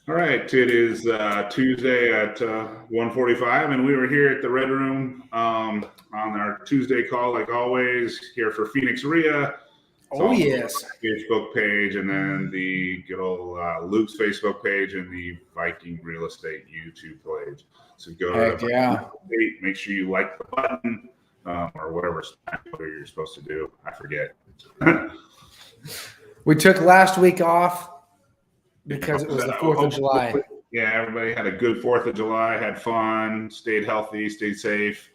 All right, it is Tuesday at 1:45, and we were here at the Redroom on our Tuesday call, like always, here for Phoenix RIA. Oh, yes. Facebook page, and then the good old Luke's Facebook page and the Viking Real Estate YouTube page. So go to make sure you like the button or whatever you're supposed to do. I forget. We took last week off because it was the 4th of July. Yeah, everybody had a good 4th of July, had fun, stayed healthy, stayed safe.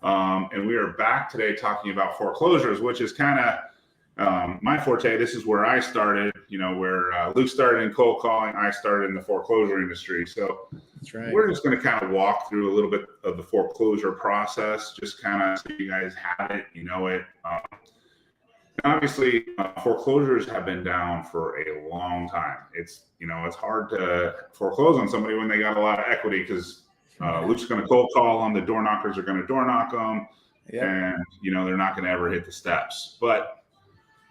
And we are back today talking about foreclosures, which is kind of my forte. This is where I started, where Luke started in cold calling, I started in the foreclosure industry. So that's right. We're just going to kind of walk through a little bit of the foreclosure process, just kind of so you guys have it, it. Obviously, foreclosures have been down for a long time. It's hard to foreclose on somebody when they got a lot of equity because Luke's going to cold call them. The door knockers are going to door knock them, and they're not going to ever hit the steps. But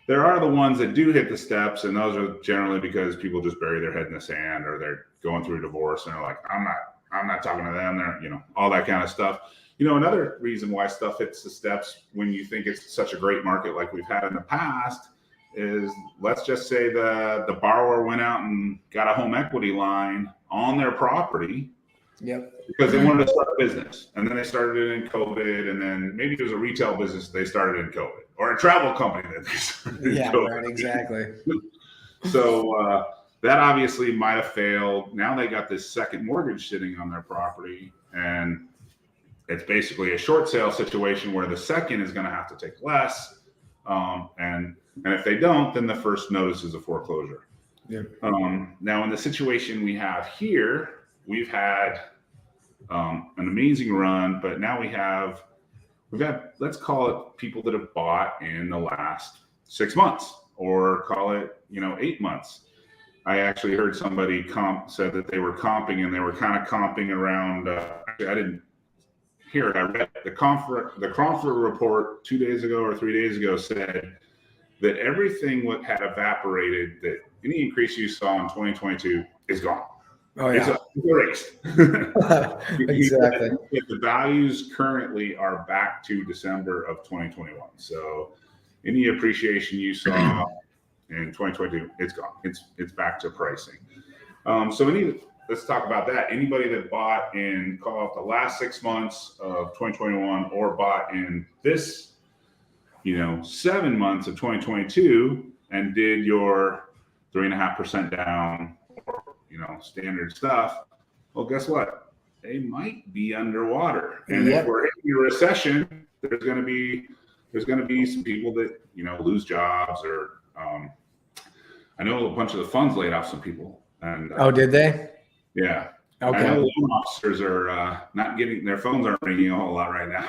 there are the ones that do hit the steps, and those are generally because people just bury their head in the sand or they're going through a divorce and they're like, I'm not talking to them. They're all that kind of stuff. Another reason why stuff hits the steps when you think it's such a great market like we've had in the past is, let's just say the borrower went out and got a home equity line on their property because they wanted to start a business. And then they started it in COVID, and then maybe it was a retail business they started in COVID, or a travel company that they started in COVID. Right, exactly. So that obviously might have failed. Now they got this second mortgage sitting on their property, and it's basically a short sale situation where the second is going to have to take less. And if they don't, then the first notice is a foreclosure. Now, in the situation we have here, we've had an amazing run, but now we've got, let's call it people that have bought in the last 6 months, or call it, 8 months. I actually heard somebody said that they were comping, and they were kind of comping around, I didn't hear it. I read the Crawford report 2 days ago or 3 days ago said that everything had evaporated, that any increase you saw in 2022 is gone. Oh, yeah. It's erased. Exactly. The values currently are back to December of 2021. So any appreciation you saw in 2022, it's gone. It's back to pricing. Let's talk about that. Anybody that bought in, call it the last 6 months of 2021, or bought in this, 7 months of 2022 and did your 3.5% down, or, standard stuff. Well, guess what? They might be underwater. And if we're in a recession, there's going to be some people that, lose jobs, or I know a bunch of the funds laid off some people. And did they? Yeah. Okay. I know loan officers are not getting, their phones aren't ringing a whole lot right now.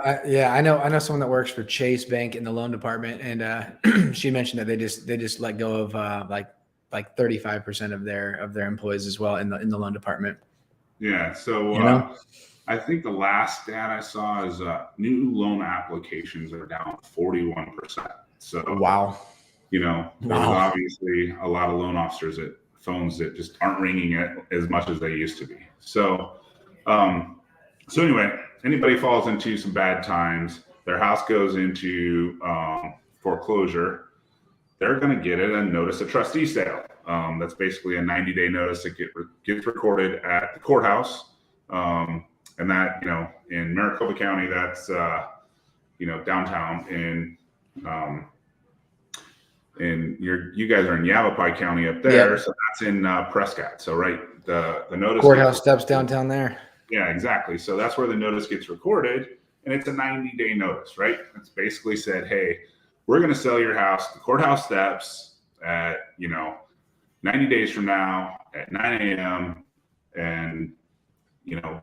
I know someone that works for Chase Bank in the loan department, and she mentioned that they just let go of like 35% of their employees as well in the loan department. Yeah. So I think the last stat I saw is new loan applications are down 41%. So wow. There's obviously a lot of loan officers at phones that just aren't ringing it as much as they used to be. So anyway, anybody falls into some bad times, their house goes into foreclosure, they're going to get a notice of trustee sale. That's basically a 90-day notice that gets recorded at the courthouse. And that, in Maricopa County, that's, downtown. And you guys are in Yavapai County up there, so that's in Prescott. So the notice courthouse steps downtown there. Yeah, exactly. So that's where the notice gets recorded, and it's a 90-day notice, right? It's basically said, hey, we're going to sell your house. The courthouse steps at 90 days from now at 9 a.m. And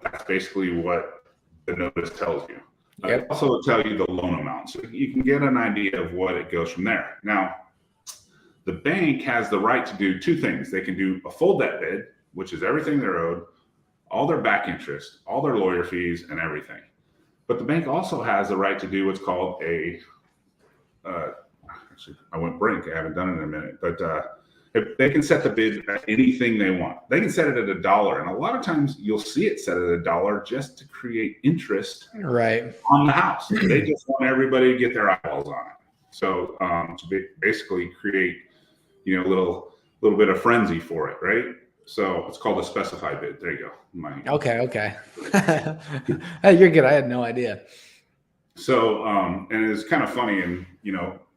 that's basically what the notice tells you. It also will tell you the loan amount, so you can get an idea of what it goes from there. Now, the bank has the right to do two things. They can do a full debt bid, which is everything they're owed, all their back interest, all their lawyer fees, and everything. But the bank also has the right to do what's called actually, I went blank. I haven't done it in a minute, but If they can set the bid at anything they want. They can set it at $1, and a lot of times you'll see it set at $1 just to create interest Right. on the house. They just want everybody to get their eyeballs on it. So to basically create, a little bit of frenzy for it, right? So it's called a specified bid. There you go. Okay. Hey, you're good. I had no idea. So and it's kind of funny, and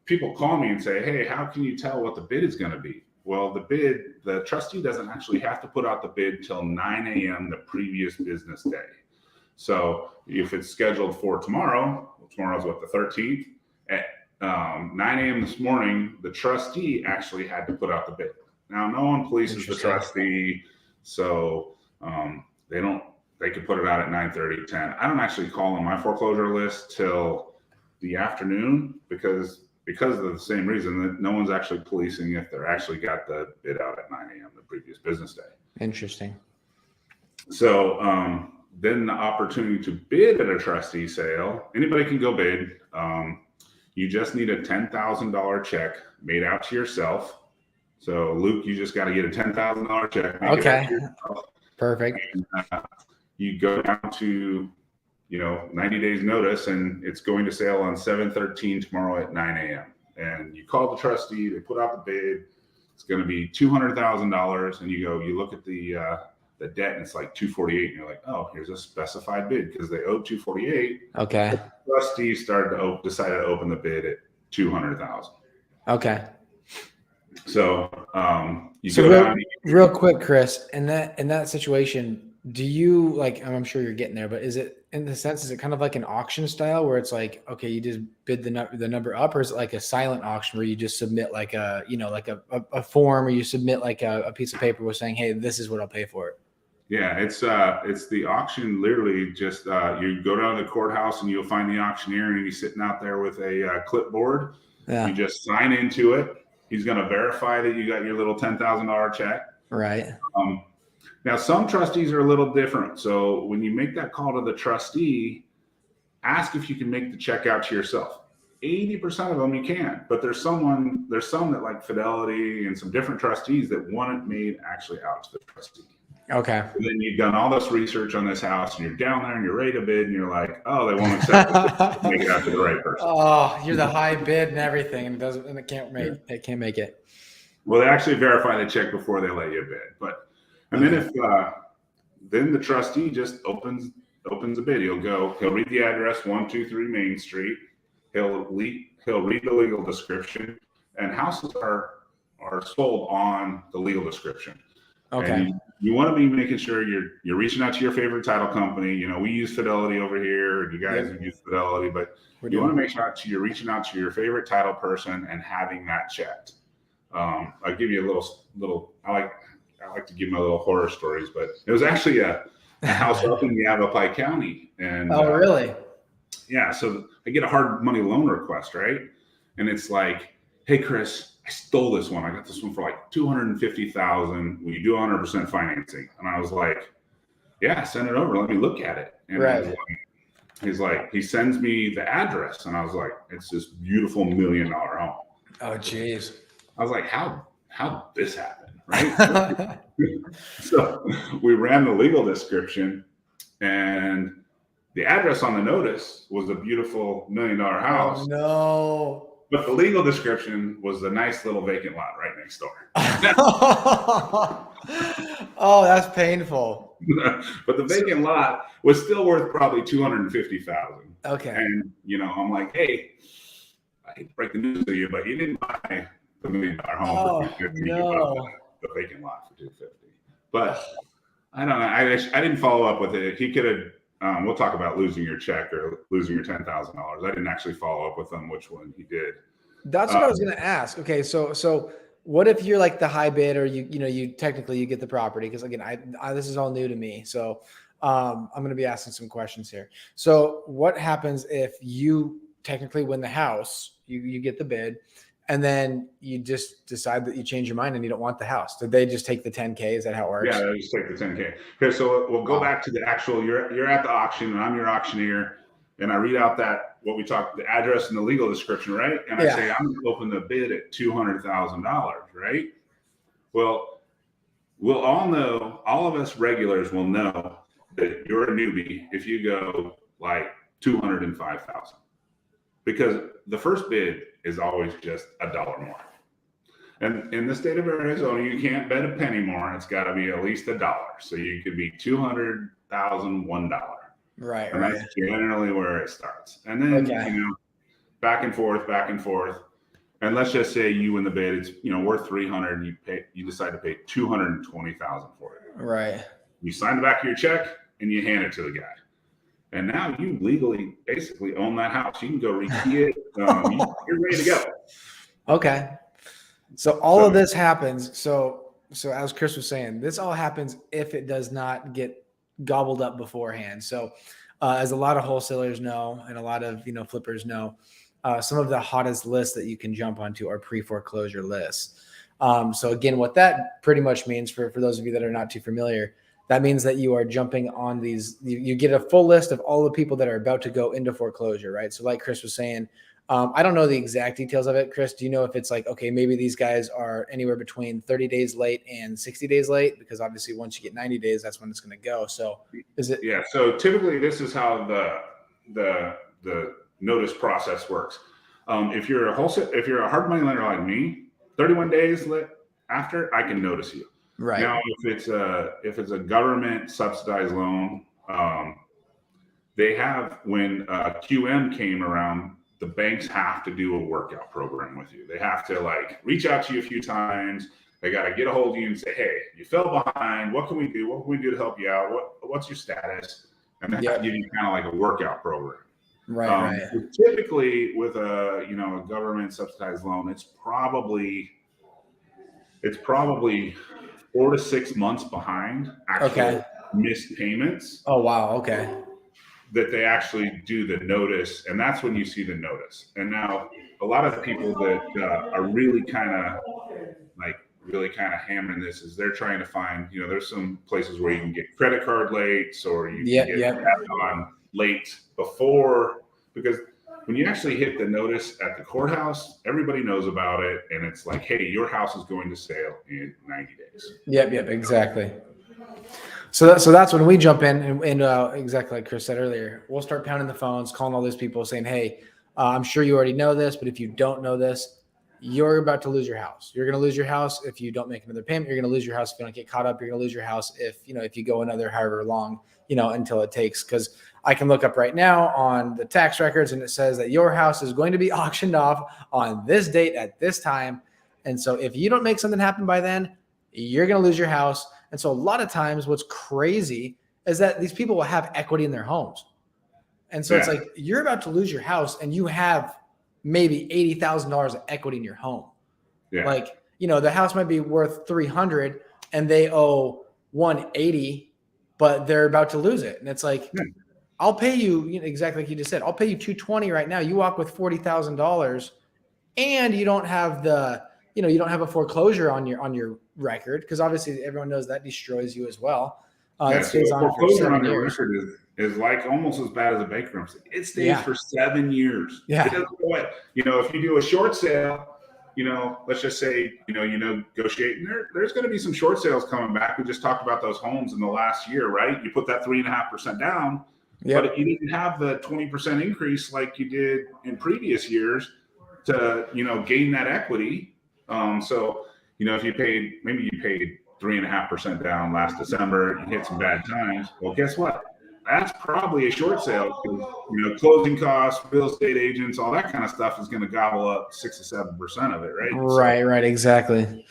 people call me and say, "Hey, how can you tell what the bid is going to be?" Well, the trustee doesn't actually have to put out the bid till 9 a.m. the previous business day. So if it's scheduled for tomorrow's what, the 13th, at 9 a.m. this morning, the trustee actually had to put out the bid. Now, no one polices the trustee, so they could put it out at 9:30, 10. I don't actually call on my foreclosure list till the afternoon because of the same reason that no one's actually policing if they're actually got the bid out at 9 a.m. the previous business day. Interesting. So then the opportunity to bid at a trustee sale, anybody can go bid. You just need a $10,000 check made out to yourself. So Luke, you just got to get a $10,000 check. Okay. Perfect. And, you go down to 90 days notice, and it's going to sale on 7/13 tomorrow at 9 a.m. And you call the trustee, they put out the bid. It's going to be $200,000, and you look at the debt, and it's like 248, and you're like, oh, here's a specified bid because they owe 248. Okay. The trustee decided to open the bid at 200,000. Okay. So go down. Real quick, Chris, in that situation, do you I'm sure you're getting there, but is it kind of like an auction style where it's like, okay, you just bid the number up, or is it like a silent auction where you just submit like a form, or you submit like a piece of paper with saying, hey, this is what I'll pay for it? Yeah, it's the auction. Literally, just you go down to the courthouse and you'll find the auctioneer, and he's sitting out there with a clipboard. Yeah. You just sign into it. He's going to verify that you got your little $10,000 check. Right. Now, some trustees are a little different. So when you make that call to the trustee, ask if you can make the check out to yourself. 80% of them you can, but there's some that like Fidelity and some different trustees that want it made actually out to the trustee. Okay. And then you've done all this research on this house, and you're down there and you're ready to bid, and you're like, oh, they won't accept it. Make it out to the right person. Oh, you're the high bid and everything, and it can't make it. Well, they actually verify the check before they let you bid. And then then the trustee just opens a bid. He'll read the address, 123 Main Street. He'll read the legal description, and houses are sold on the legal description. Okay. And you want to be making sure you're reaching out to your favorite title company. We use Fidelity over here, and you guys use Fidelity, but you want to make sure you're reaching out to your favorite title person and having that checked. I'll give you a little. I like to give my little horror stories, but it was actually a house up in Yavapai County. And really? Yeah. So I get a hard money loan request, right? And it's like, hey, Chris, I stole this one. I got this one for like $250,000. Will you do 100% financing? And I was like, yeah, send it over. Let me look at it. And right. he sends me the address, and I was like, it's this beautiful $1 million home. Oh, geez. I was like, how this happened? Right. So we ran the legal description, and the address on the notice was a beautiful $1 million house. Oh, no. But the legal description was a nice little vacant lot right next door. Oh, that's painful. But the vacant lot was still worth probably $250,000. Okay. And I'm like, hey, I hate to break the news to you, but you didn't buy the $1 million home for $250,000. No. You bought the vacant lot for $250,000. But I don't know. I didn't follow up with it. He could have. We'll talk about losing your check or losing your $10,000. I didn't actually follow up with him which one he did. That's what I was going to ask. Okay, so what if you're like the high bid, or you technically you get the property? Because again, I this is all new to me, so I'm going to be asking some questions here. So what happens if you technically win the house? You get the bid, and then you just decide that you change your mind and you don't want the house. Did they just take the 10K? Is that how it works? Yeah, they just take the 10K. Okay, so we'll go back to the actual. You're at the auction, and I'm your auctioneer, and I read out what we talked, the address and the legal description, right? And I say I'm going to open the bid at $200,000, right? Well, we'll all know, all of us regulars will know that you're a newbie if you go like 205,000, because the first bid is always just $1 more. And in the state of Arizona, you can't bet a penny more. It's got to be at least $1. So you could be 200,000, $1. Right. And Right. that's generally where it starts. And then, you know, back and forth, back and forth. And let's just say you win the bid, it's, you know, worth 300 and you decide to pay 220,000 for it. Right. You sign the back of your check and you hand it to the guy. And now you legally basically own that house. You can go rekey it. You're ready to go. Okay. So all of this happens. So as Chris was saying, this all happens if it does not get gobbled up beforehand. So as a lot of wholesalers know, and a lot of, you know, flippers know, some of the hottest lists that you can jump onto are pre-foreclosure lists. So again, what that pretty much means for those of you that are not too familiar, that means that you are jumping on these, you get a full list of all the people that are about to go into foreclosure, right? So like Chris was saying, I don't know the exact details of it. Chris, do you know if it's like, okay, maybe these guys are anywhere between 30 days late and 60 days late? Because obviously once you get 90 days, that's when it's going to go. So is it? Yeah. So typically this is how the notice process works. If you're a hard money lender like me, 31 days after, I can notice you. Right. Now, if it's a government subsidized loan, they have, when QM came around, the banks have to do a workout program with you. They have to like reach out to you a few times. They got to get a hold of you and say, hey, you fell behind. What can we do? What can we do to help you out? What's your status? And they have to give you kind of like a workout program. Right. Typically with a government subsidized loan, it's probably 4 to 6 months behind actual missed payments. Oh, wow. Okay. That they actually do the notice, and that's when you see the notice. And now a lot of the people that are really kind of hammering this is they're trying to find, there's some places where you can get credit card late, or you can get on late before, because when you actually hit the notice at the courthouse, everybody knows about it, and it's like, hey, your house is going to sale in 90 days. Yep, exactly. So that's when we jump in and exactly like Chris said earlier, we'll start pounding the phones, calling all these people saying, hey, I'm sure you already know this, but if you don't know this, you're about to lose your house. You're going to lose your house if you don't make another payment. You're going to lose your house if you don't get caught up. You're going to lose your house if you go another however long, until it takes. Because I can look up right now on the tax records and it says that your house is going to be auctioned off on this date at this time. And so if you don't make something happen by then, you're going to lose your house. And so a lot of times what's crazy is that these people will have equity in their homes. And so it's like, you're about to lose your house and you have maybe $80,000 of equity in your home. Yeah. Like, the house might be worth 300 and they owe 180, but they're about to lose it. And it's like, I'll pay you, exactly like you just said, I'll pay you 220 right now. You walk with $40,000 and you don't have you don't have a foreclosure on your record, because obviously everyone knows that destroys you as well. It stays on for 7 years. Record is like almost as bad as a bankruptcy. It stays for 7 years. Yeah. It doesn't go away. If you do a short sale, let's just say, negotiate, and there's going to be some short sales coming back. We just talked about those homes in the last year, right? You put that 3.5% down, but you didn't have the 20% increase like you did in previous years to, gain that equity. So, if you paid 3.5% down last December, you hit some bad times. Well, guess what? That's probably a short sale, because, closing costs, real estate agents, all that kind of stuff is going to gobble up 6 to 7% of it, right? Right, exactly.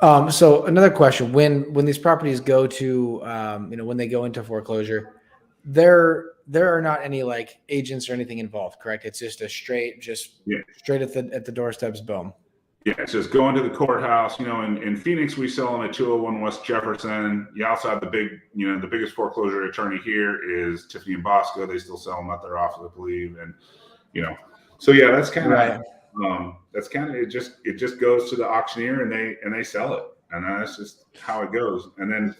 So another question: when these properties go to, when they go into foreclosure, there are not any like agents or anything involved, correct? It's just straight at the doorsteps, boom. Yeah, it's just going to the courthouse. In Phoenix, we sell them at 201 West Jefferson. You also have the biggest foreclosure attorney here is Tiffany and Bosco. They still sell them at their office, I believe. And, so yeah, that's kind of, it just goes to the auctioneer and they sell it. And that's just how it goes. And then,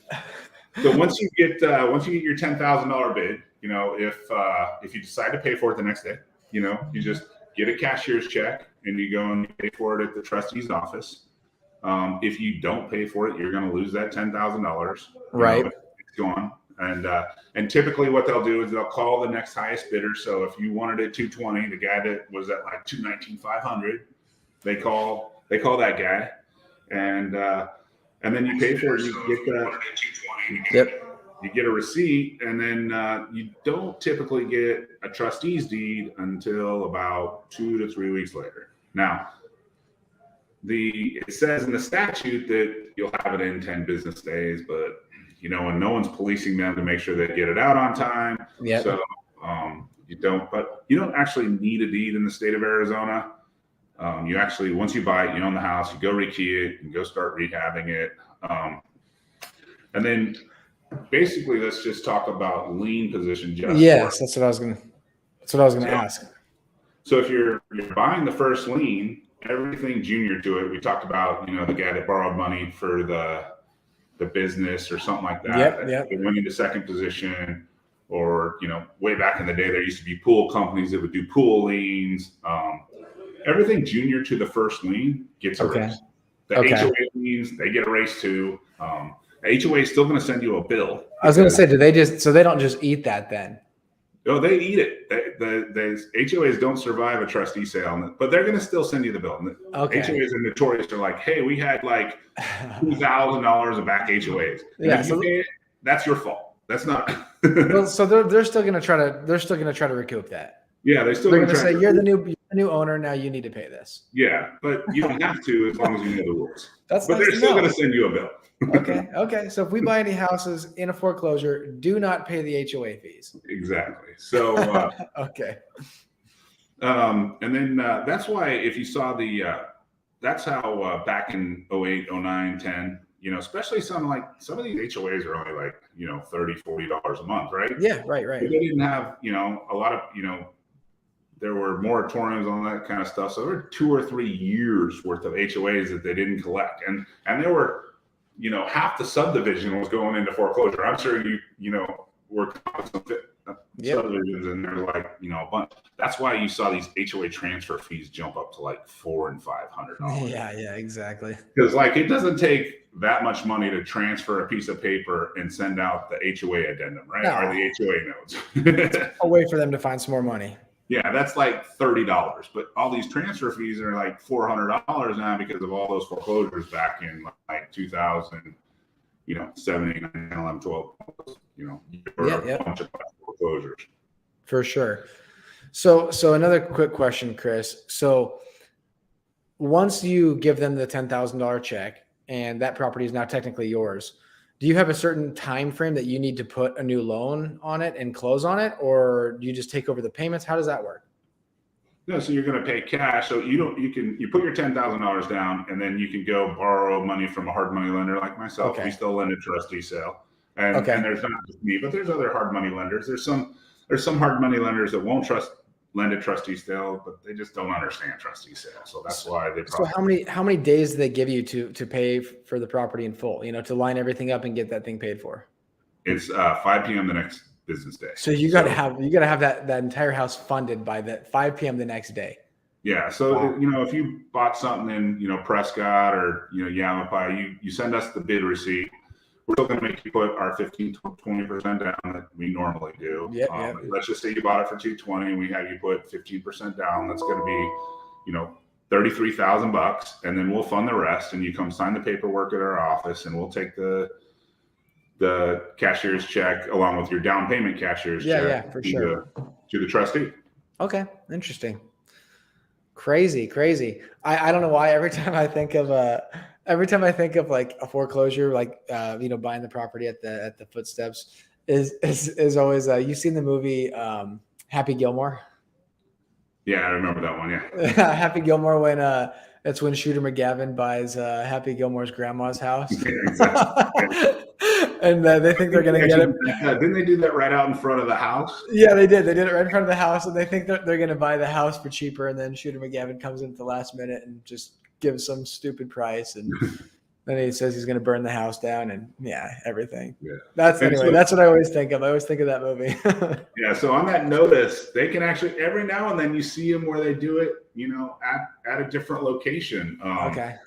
so once you get your $10,000 bid, if you decide to pay for it the next day, you just get a cashier's check and you go and pay for it at the trustee's office. If you don't pay for it, you're going to lose that $10,000. Right. It's gone. And typically what they'll do is they'll call the next highest bidder. So if you wanted it 220, the guy that was at like 219,500, they call that guy, and then you pay for it. You get that. Yep. You get a receipt, and then you don't typically get a trustee's deed until about 2 to 3 weeks later. Now, it says in the statute that you'll have it in 10 business days, but and no one's policing them to make sure they get it out on time. Yep. So you don't actually need a deed in the state of Arizona. You actually, once you buy it, you own the house, you go rekey it and go start rehabbing it. And then basically let's just talk about lien position. Yes, that's what I was gonna ask. So if you're buying the first lien, everything junior to it, we talked about, the guy that borrowed money for the business or something like that. Yep. They went into second position, or, way back in the day, there used to be pool companies that would do pool liens. Everything junior to the first lien gets erased. The HOA liens, they get erased too. HOA is still going to send you a bill. I was going to say, they don't just eat that then? No, they eat it. The HOAs don't survive a trustee sale, but they're going to still send you the bill. Okay. HOAs are notorious. They're like, hey, we had like $2,000 of back HOAs. And yeah, if you pay it, that's your fault. That's not. Well, so they're still going to try to recoup that. Yeah, they're going to say you're the new owner, now you need to pay this. Yeah, but you don't have to as long as you know the rules. But they're still going to send you a bill. Okay. So if we buy any houses in a foreclosure, do not pay the HOA fees. Exactly. So okay. And then that's why if you saw that's how back in 08, 09, 10, especially some of these HOAs are only like, $30, $40 a month, right? Yeah, right. But they didn't have, a lot of, there were moratoriums on that kind of stuff. So there were 2 or 3 years worth of HOAs that they didn't collect. And there were, half the subdivision was going into foreclosure. I'm sure were subdivisions, and they're like, a bunch. That's why you saw these HOA transfer fees jump up to like $400 and $500. Yeah, exactly. Because it doesn't take that much money to transfer a piece of paper and send out the HOA addendum, right? No. Or the HOA notes. A way for them to find some more money. Yeah, that's like $30, but all these transfer fees are like $400 now because of all those foreclosures back in like 2000, 7, 8, 9, 10, 11, 12, a bunch of foreclosures. For sure. So another quick question, Chris. So once you give them the $10,000 check and that property is now technically yours, do you have a certain time frame that you need to put a new loan on it and close on it, or do you just take over the payments? How does that work? No, so you're going to pay cash. So you put your $10,000 down, and then you can go borrow money from a hard money lender like myself. Okay. We still lend a trustee sale, and there's not just me, but there's other hard money lenders. There's some hard money lenders that won't lend a trustee sale, but they just don't understand trustee sale. So that's why they. So how many days do they give you to pay for the property in full? To line everything up and get that thing paid for? It's 5 p.m. the next business day. So you got to have that entire house funded by the 5 p.m. the next day. Yeah. So if you bought something in Prescott or Yamapai, you send us the bid receipt. We're still going to make you put our 15-20% down that we normally do. Yep. Let's just say you bought it for $220 and we have you put 15% down. That's going to be, $33,000, and then we'll fund the rest. And you come sign the paperwork at our office, and we'll take the cashier's check along with your down payment cashier's check. Yeah, for sure. To the trustee. Okay. Interesting. Crazy. I don't know why every time I think of like a foreclosure, like buying the property at the footsteps is always you've seen the movie Happy Gilmore? Yeah, I remember that one. Yeah. Happy Gilmore, when that's when Shooter McGavin buys Happy Gilmore's grandma's house. Yeah, exactly. And they think they're going to get it. Didn't they do that right out in front of the house? Yeah, they did. They did it right in front of the house, and they think they're going to buy the house for cheaper. And then Shooter McGavin comes in at the last minute and just gives some stupid price, and then he says he's going to burn the house down, and everything. Yeah. That's what I always think of. I always think of that movie. Yeah. So on that notice, they can actually every now and then you see them where they do it, at a different location. Okay.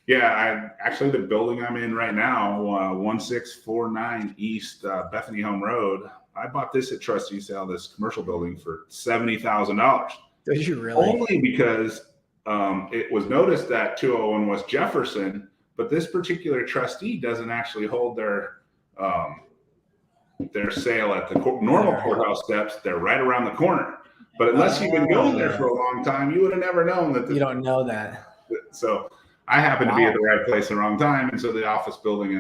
Yeah, actually the building I'm in right now, 1649 East Bethany Home Road. I bought this at trustee sale, this commercial building for $70,000. Did you really? Only because it was noticed that 201 West Jefferson, but this particular trustee doesn't actually hold their sale at the normal courthouse steps. They're right around the corner. But unless you've been going there for a long time, you would have never known that. You don't know that. So I happened to be at the right place at the wrong time, and so the office building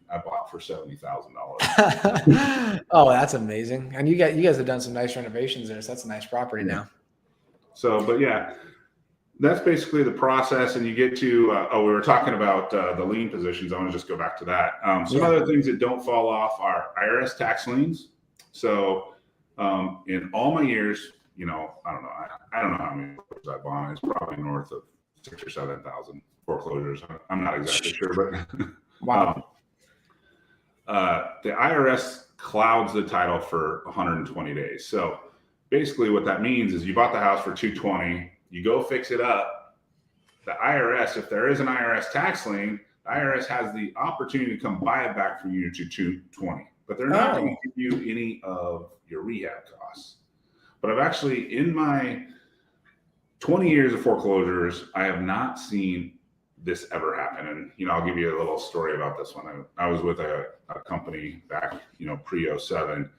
I bought for $70,000. Oh, that's amazing! And you guys have done some nice renovations there, so that's a nice property now. So, but yeah, that's basically the process. And you get to we were talking about the lien positions. I want to just go back to that. Some other things that don't fall off are IRS tax liens. So in all my years, I don't know. I don't know how many foreclosures I've bought. It's probably north of 6,000 or 7,000 foreclosures. I'm not exactly sure, but wow. The IRS clouds the title for 120 days. So basically what that means is you bought the house for $220, you go fix it up. The IRS, if there is an IRS tax lien, the IRS has the opportunity to come buy it back from you to $220, but they're not going to give you any of your rehab costs. But I've actually, in my 20 years of foreclosures, I have not seen this ever happen. And, I'll give you a little story about this one. I was with a company back, pre-07, and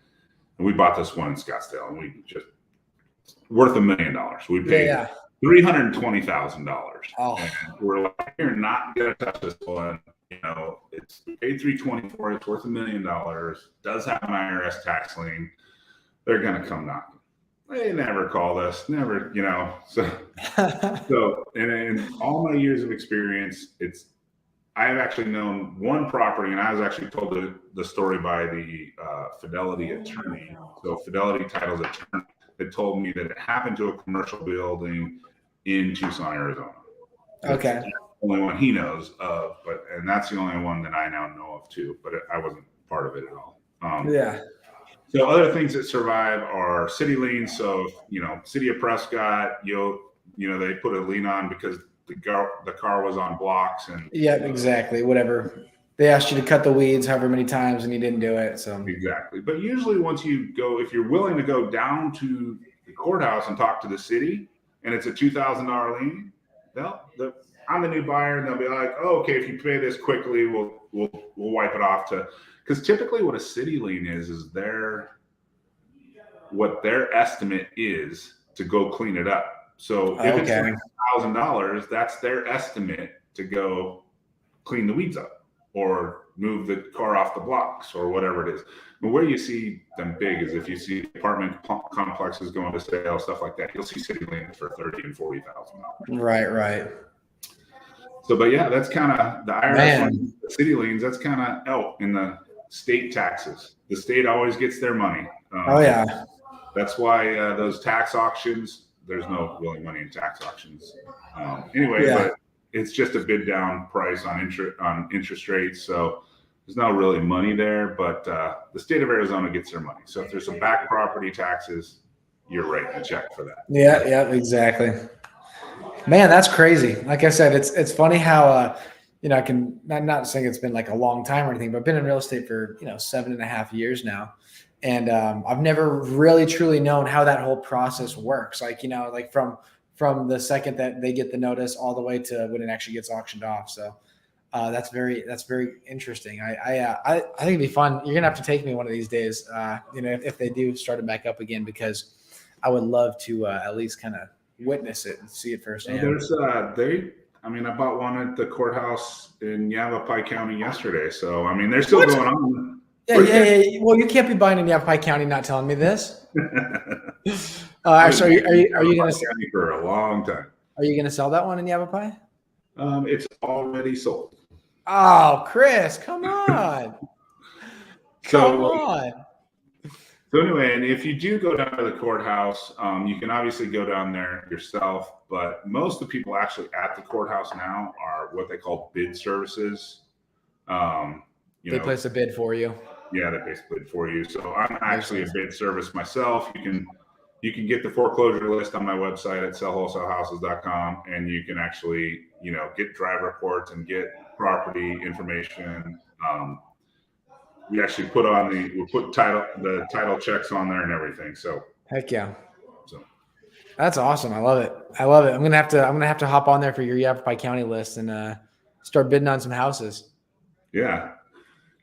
we bought this one in Scottsdale, and we just worth $1 million. We paid $320,000. Oh. And we're like, you're not going to touch this one. It's paid $324. It's worth $1 million. Does have an IRS tax lien. They're going to come knocking. They never call us, never, So and in all my years of experience, I have actually known one property, and I was actually told the story by the Fidelity attorney. So Fidelity Title's attorney that told me that it happened to a commercial building in Tucson, Arizona. Okay. That's the only one he knows of, and that's the only one that I now know of too. But I wasn't part of it at all. So other things that survive are city liens. So, City of Prescott, they put a lien on because the car was on blocks. And yeah, exactly. Whatever. They asked you to cut the weeds however many times and you didn't do it. So exactly. But usually once you go, if you're willing to go down to the courthouse and talk to the city and it's a $2,000 lien, I'm the new buyer, and they'll be like, oh, okay, if you pay this quickly, we'll wipe it off because typically what a city lien is what their estimate is to go clean it up. So if it's like $1,000, that's their estimate to go clean the weeds up or move the car off the blocks or whatever it is. But where you see them big is if you see apartment complexes going to sale, stuff like that, you'll see city liens for $30,000 and $40,000. Right. So, but yeah, that's kind of the IRS one, the city liens. That's kind of in the state taxes. The state always gets their money. That's why those tax auctions. There's no really money in tax auctions. But it's just a bid down price on interest rates. So there's not really money there. But the state of Arizona gets their money. So if there's some back property taxes, you're writing a check for that. Yeah, exactly. Man, that's crazy. Like I said, it's funny how I can not saying it's been like a long time or anything, but I've been in real estate for 7.5 years now, and I've never really truly known how that whole process works. Like from the second that they get the notice all the way to when it actually gets auctioned off. So that's very interesting. I think it'd be fun. You're gonna have to take me one of these days. If they do start it back up again, because I would love to at least kind of witness it and see it firsthand. I bought one at the courthouse in Yavapai County yesterday. So they're still going on. Yeah. Well, you can't be buying in Yavapai County not telling me this. Actually, are you going to for a long time? Are you going to sell that one in Yavapai? It's already sold. Oh, Chris, come on! Come on. So anyway, and if you do go down to the courthouse, you can obviously go down there yourself, but most of the people actually at the courthouse now are what they call bid services. They place a bid for you. Yeah, they place a bid for you. So I'm actually a bid service myself. You can you can get the foreclosure list on my website at sellwholesale.houses.com, and you can actually, get drive reports and get property information. We actually put the title checks on there and everything. So Heck yeah. So That's awesome. I love it. I'm gonna have to hop on there for your Yavapai County list and start bidding on some houses. yeah.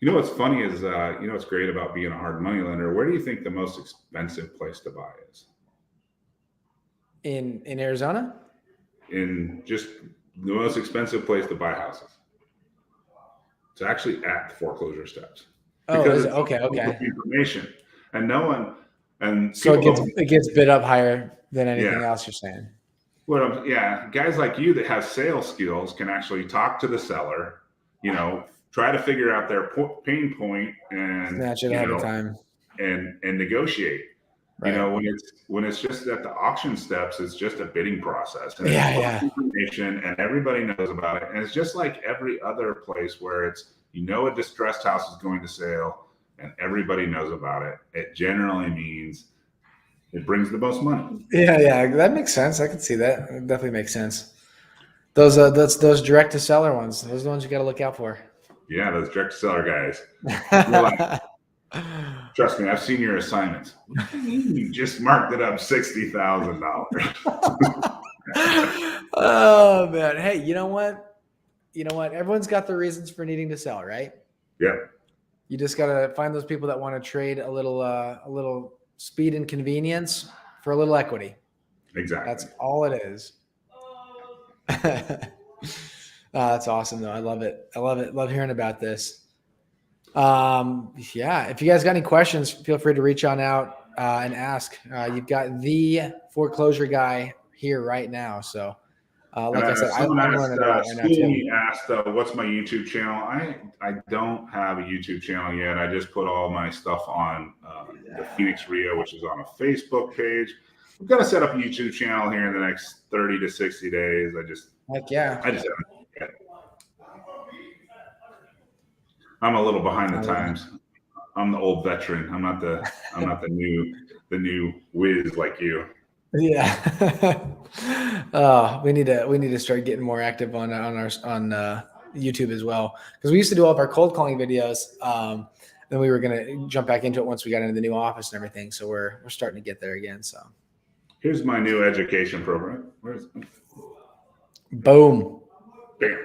What's funny is, what's great about being a hard money lender. Where do you think the most expensive place to buy is? In Arizona? In just the most expensive place to buy houses. It's actually at the foreclosure steps. Oh, Because is it? Okay. Information, and no one, and so it gets bid up higher than anything Yeah. else you're saying. Guys like you that have sales skills can actually talk to the seller, try to figure out their pain point and Snatch it ahead of time. and negotiate. Right. When it's just at the auction steps, it's just a bidding process. And Yeah. Information, and everybody knows about it. And it's just like every other place where it's, a distressed house is going to sale and everybody knows about it. It generally means it brings the most money. Yeah. That makes sense. I can see that. It definitely makes sense. Those direct to seller ones. Those are the ones you got to look out for. Yeah, those direct to seller guys. Trust me, I've seen your assignments. What do you mean you just marked it up $60,000? Oh man. Hey, you know what? Everyone's got their reasons for needing to sell, right? Yeah. You just gotta find those people that want to trade a little speed and convenience for a little equity. Exactly. That's all it is. That's awesome though. I love it. Love hearing about this. Yeah, if you guys got any questions, feel free to reach on out and ask. You've got the foreclosure guy here right now. So like I said, I'm learning about it right now too. Asked, what's my YouTube channel? I don't have a YouTube channel yet. I just put all my stuff on the Phoenix Rio, which is on a Facebook page. We've got to set up a YouTube channel here in the next 30 to 60 days. Heck yeah. I just haven't yet. I'm a little behind the times. I'm the old veteran. I'm not the new whiz like you. Yeah. We need to start getting more active on YouTube as well, because we used to do all of our cold calling videos. Then we were gonna jump back into it once we got into the new office and everything. So we're starting to get there again. So here's my new education program. Boom. Bam.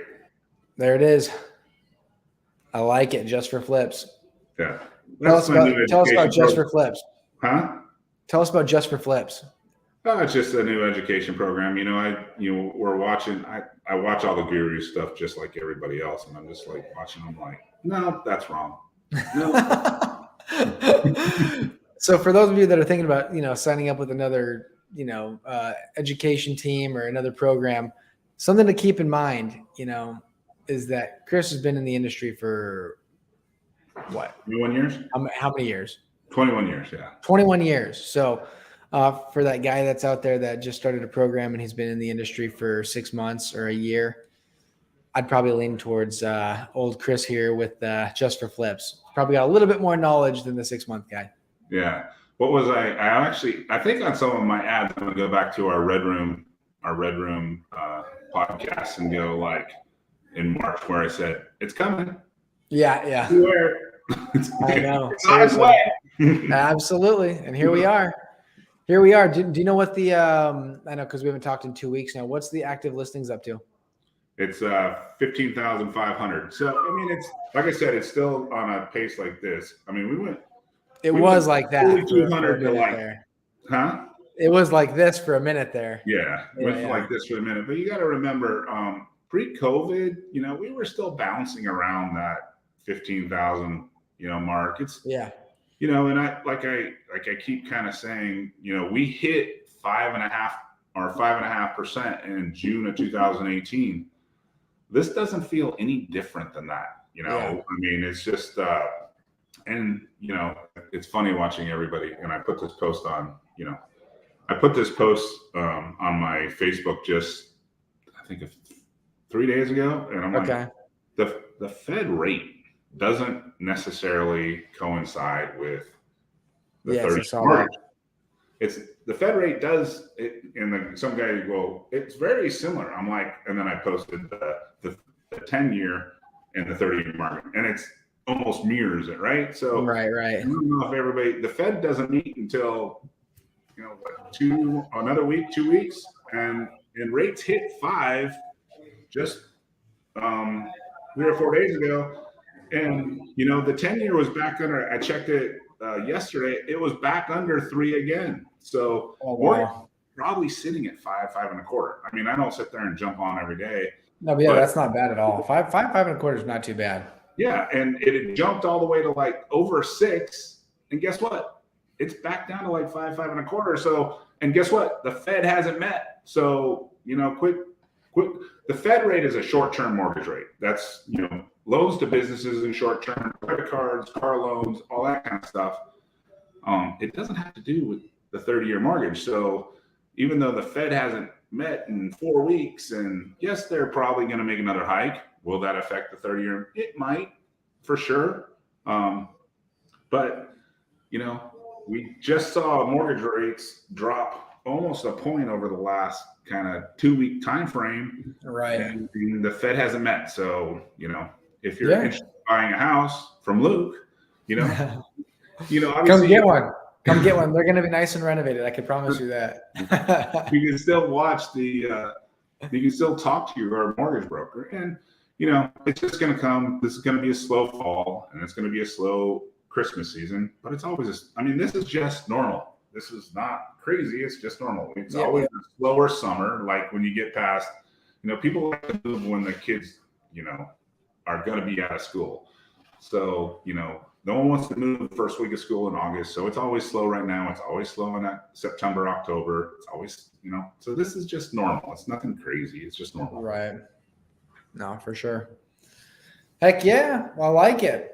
There it is. I like it. Just for flips. Yeah. Tell us about Just for Flips. Huh? Tell us about Just for Flips. Oh, it's just a new education program. We're watching. I watch all the guru stuff just like everybody else, and I'm just like watching them. Like, no, that's wrong. No. So for those of you that are thinking about, signing up with another, education team or another program, something to keep in mind, is that Chris has been in the industry for what? 21 years? How many years? 21 years, yeah. 21 years. So for that guy that's out there that just started a program and he's been in the industry for 6 months or a year, I'd probably lean towards old Chris here with Just for Flips. Probably got a little bit more knowledge than the 6-month guy. Yeah. What was I think on some of my ads, I'm going to go back to our Redroom podcast and go like in March where I said, it's coming. Yeah. Where? I know. Absolutely. And here we are. Do you know what the, I know, cause we haven't talked in 2 weeks now. What's the active listings up to? It's 15,500. So, it's, like I said, it's still on a pace like this. We was like that. 200 to like, there. Huh? It was like this for a minute there. Yeah. Like this for a minute, but you got to remember, pre-COVID, we were still bouncing around that 15,000, mark. It's, and I keep kind of saying, we hit 5.5% in June of 2018. This doesn't feel any different than that. It's just, it's funny watching everybody. And I put this post on, on my Facebook just, I think 3 days ago. And I'm like, the Fed rate doesn't necessarily coincide with the 30 mortgage. it's the Fed rate does it, and some guy go, it's very similar. I'm like, and then I posted the 10-year and the 30-year market, and it's almost mirrors it, right? So Right. I don't know if everybody, the Fed doesn't meet until another week, 2 weeks, and rates hit 5 just 3 or 4 days ago, and the 10-year was back under. I checked it yesterday; it was back under 3 again. So mortgage probably sitting at 5.25. I mean, I don't sit there and jump on every day. No, but yeah, that's not bad at all. 5.25 is not too bad. Yeah, and it had jumped all the way to like over 6, and guess what? It's back down to like 5.25. So, and guess what? The Fed hasn't met. So, quick. The Fed rate is a short-term mortgage rate. That's loans to businesses in short-term, credit cards, car loans, all that kind of stuff. It doesn't have to do with the 30-year mortgage. So, even though the Fed hasn't met in 4 weeks, and yes, they're probably going to make another hike. Will that affect the 30-year? It might, for sure. But we just saw mortgage rates drop almost a point over the last kind of 2-week time frame, right? And the Fed hasn't met. So if you're interested in buying a house from Luke, come get one. Come get one. They're going to be nice and renovated. I can promise you that. You can still watch you can still talk to your mortgage broker, and it's just going to come. This is going to be a slow fall, and it's going to be a slow Christmas season, but it's always this is just normal. This is not crazy. It's just normal. It's always a slower summer. Like when you get past, people like to move when the kids, are going to be out of school. So, no one wants to move the first week of school in August. So it's always slow right now. It's always slow in September, October. It's always, so this is just normal. It's nothing crazy. It's just normal. Right. No, for sure. Heck yeah. I like it.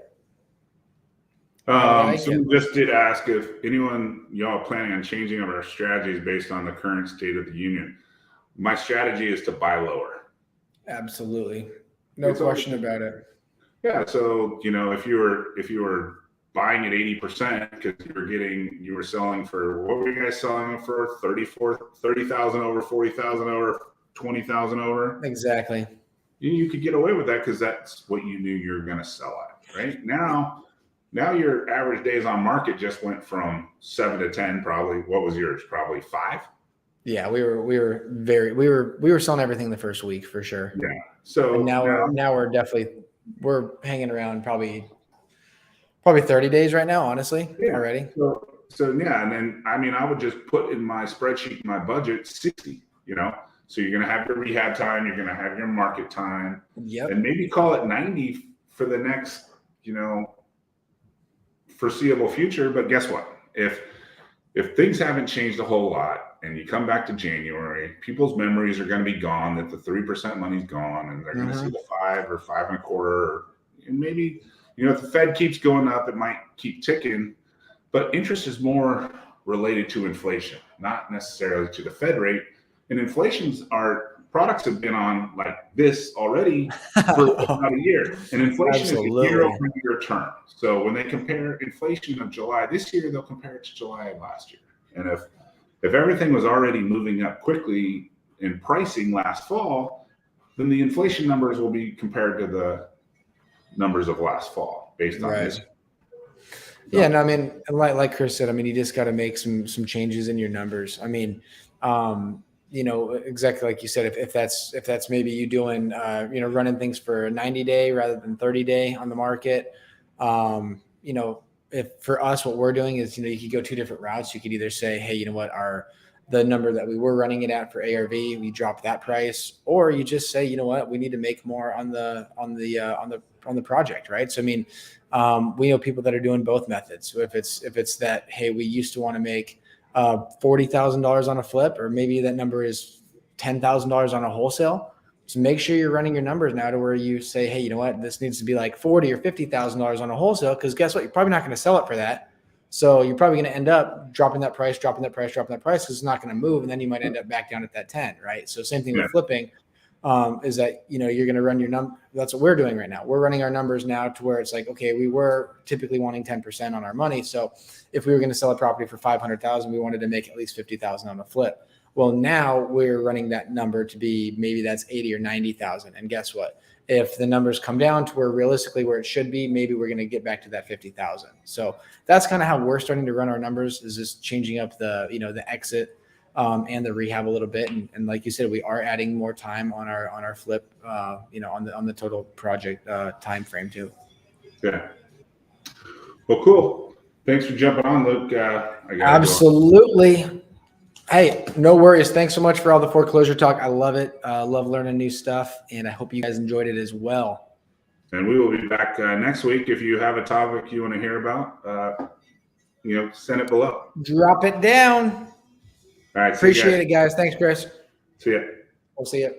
Someone just did ask if anyone, y'all planning on changing of our strategies based on the current state of the union. My strategy is to buy lower. Absolutely. No question about it. Yeah. So, if you were buying at 80% because you were selling for, what were you guys selling for? 30,000 over, 40,000 over, 20,000 over. Exactly. You could get away with that because that's what you knew you were going to sell at, right? Now your average days on market just went from 7 to 10. Probably. What was yours? Probably 5. Yeah, we were selling everything the first week for sure. Yeah. So and now we're hanging around probably 30 days right now, honestly, already. So yeah, and then I would just put in my spreadsheet my budget 60. So you're gonna have your rehab time, you're gonna have your market time, and maybe call it 90 for the next foreseeable future. But guess what? If things haven't changed a whole lot and you come back to January, people's memories are going to be gone that the 3% money's gone, and they're going to see the 5 or 5.25, and maybe if the Fed keeps going up, it might keep ticking. But interest is more related to inflation, not necessarily to the Fed rate. And products have been on like this already for about a year. And inflation is a year-over-year term. So when they compare inflation of July this year, they'll compare it to July of last year. And if everything was already moving up quickly in pricing last fall, then the inflation numbers will be compared to the numbers of last fall based on this. Yeah, and like Chris said, you just got to make some changes in your numbers. Exactly like you said, if that's maybe you doing, running things for a 90-day rather than 30-day on the market, if for us, what we're doing is, you could go 2 different routes. You could either say, hey, the number that we were running it at for ARV, we drop that price, or you just say, we need to make more on the project, right? So, we know people that are doing both methods. So if it's that, hey, we used to want to make $40,000 on a flip, or maybe that number is $10,000 on a wholesale. So make sure you're running your numbers now to where you say, hey, this needs to be like $40,000 or $50,000 on a wholesale, because guess what? You're probably not going to sell it for that. So you're probably going to end up dropping that price, because it's not going to move, and then you might end up back down at that 10, right? So same thing with flipping. is that, you're going to run your number. That's what we're doing right now. We're running our numbers now to where it's like, okay, we were typically wanting 10% on our money. So if we were going to sell a property for 500,000, we wanted to make at least 50,000 on a flip. Well, now we're running that number to be maybe that's 80 or 90,000. And guess what? If the numbers come down to where realistically where it should be, maybe we're going to get back to that 50,000. So that's kind of how we're starting to run our numbers, is just changing up the exit and the rehab a little bit. And like you said, we are adding more time on our flip, on the total project time frame too. Yeah. Well, cool. Thanks for jumping on, Luke. Absolutely. Go. Hey, no worries. Thanks so much for all the foreclosure talk. I love it. Love learning new stuff, and I hope you guys enjoyed it as well. And we will be back next week. If you have a topic you want to hear about, send it below. Drop it down. All right. Appreciate it, guys. Thanks, Chris. See ya. We'll see you.